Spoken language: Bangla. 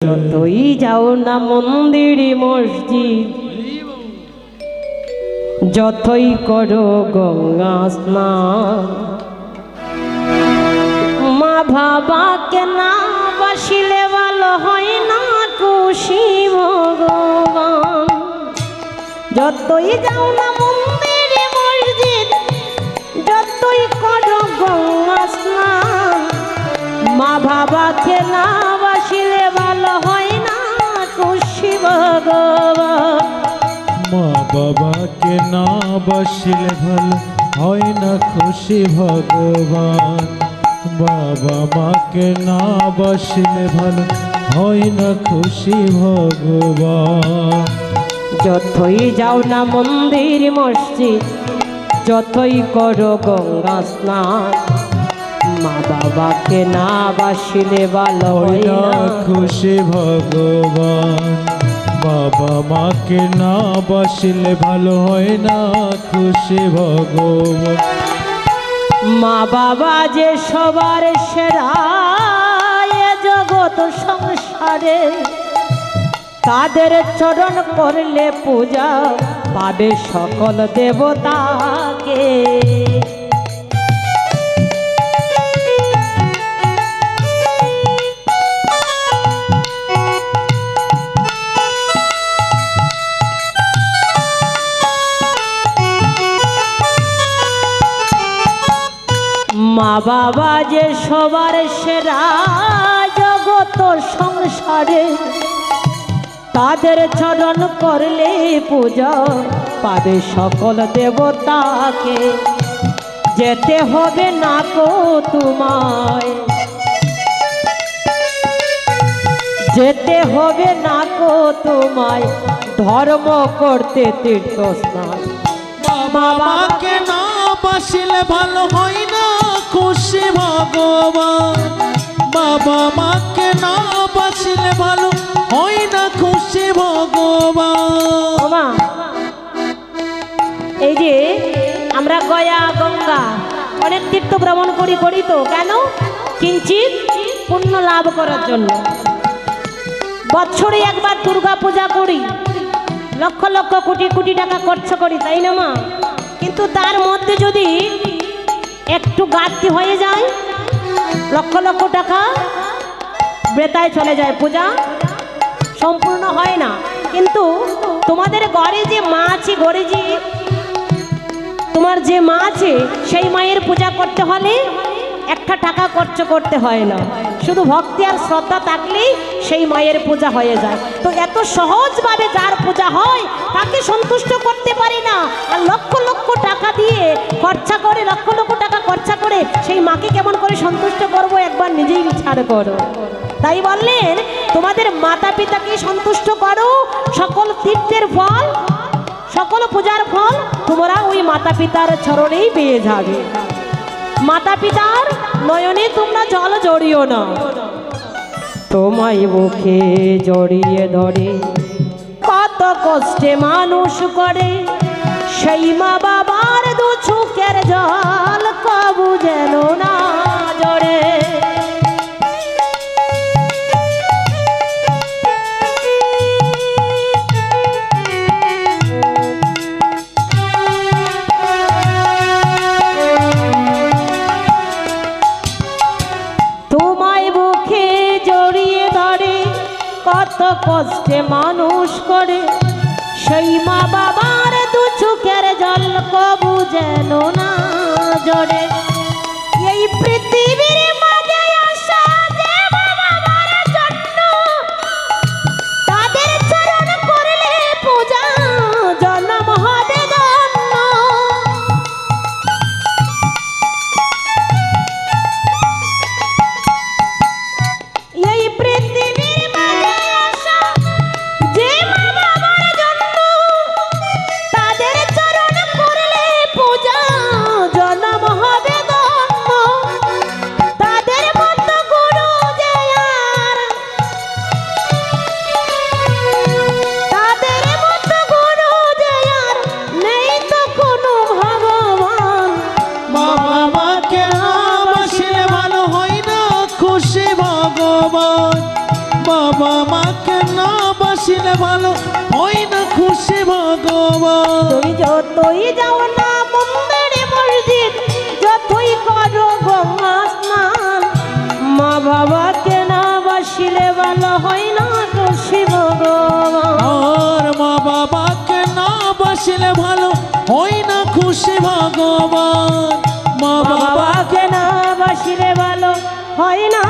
যতই যাও না মন্দির মসজিদ, যতই করো গঙ্গা স্নান, মা বাবাকে না বাসিলে ভালো হয় না খুশি ভগবান। যতই যাও না মন্দির মসজিদ, যতই করো গঙ্গা স্নান, মা বাবাকে না বাসিলে ভালো হয় না খুশি ভগবান। মা বাবাকে না বাসিলে ভালো হয় না খুশি ভগবান। বাবা মাকে না বাসিলে ভালো হয় না খুশি ভগবান। যতই যাও না মন্দির মসজিদ, যতই করো গঙ্গা স্নান, মা বাবাকে না বাসিলে ভালো হয় না খুশি ভগবান। বাবা মাকে না বাসিলে ভালো হয় না খুশি ভগবান। মা বাবা যে সবার সেরা এ জগৎ সংসারে, তাদের চরণ করলে পূজা পাবে সকল দেবতাকে। মা বাবা যে সবার সেরা জগৎ সংসারে, তাদের চরণ করলে পূজা পাবে সকল দেবতাকে। যেতে হবে না কো তোমায়, যেতে হবে না কো তোমায় ধর্ম করতে তীর্থ স্নান। বাবাকে না বাসিলে ভালো হয় না খুশি ভগবান। বাবা মাকে না বাসিলে ভালো হয় না খুশি ভগবান। এই যে আমরা গয়া গঙ্গা অনেক তীর্থ ভ্রমণ করি তো কেন? কিঞ্চিত পুণ্য লাভ করার জন্য। বছরে একবার দুর্গা পূজা করি, লক্ষ লক্ষ কোটি কোটি টাকা খরচ করি, তাই না মা? কিন্তু তার মধ্যে যদি একটু ঘাটতি হয়ে যায়, লক্ষ লক্ষ টাকা বৃথায় চলে যায়, পূজা সম্পূর্ণ হয় না। কিন্তু তোমাদের ঘরে যে মা আছে, ঘরে যে তোমার যে মা আছে, সেই মায়ের পূজা করতে হলে একটা টাকা খরচ করতে হয় না, শুধু ভক্তি আর শ্রদ্ধা থাকলেই সেই মায়ের পূজা হয়ে যায়। তো এত সহজভাবে যার পূজা হয় তাকে সন্তুষ্ট করতে পারি না, আর লক্ষ লক্ষ টাকা দিয়ে খরচা করে, লক্ষ লক্ষ টাকা খরচা করে সেই মাকে কেমন করে সন্তুষ্ট করব, একবার নিজেই বিচার করো। তাই বললেন তোমাদের মাতা পিতাকে সন্তুষ্ট করো, সকল তীর্থের ফল, সকল পূজার ফল তোমরা ওই মাতা পিতার চরণেই পেয়ে যাবে। মাতা পিতার নয়নে তোমরা জল জড়িও না, তোমায় বুকে জড়িয়ে ধরে কত কষ্টে মানুষ করে, সেই মা বাবার দু চোখের জল কবু যেন না জড়ে। কত কষ্টে মানুষ করে, সেই মা বাবার দু চোখের জল কবু যেন না জড়ে। এই পৃথিবীর মাঝে আসা যে মা বাবার জন্য, তাদের চরণ করলে পূজা জন্ম হবে ধন্য। এই পৃথিবীর পূজা জন্ম হবে ধন্য। মাকে না বাসিলে ভালো হয় না খুশি ভগবান। তুমি যতই যাও না মন্দির মসজিদ, যতই করো গঙ্গা স্নান, মা বাবাকে না বাসিলে ভালো হয় না খুশি ভগবান। আর মা বাবাকে না বাসিলে ভালো হয় না খুশি ভগবান। মা মা বাবাকে বাবাকে না বাসিলে ভালো হয় না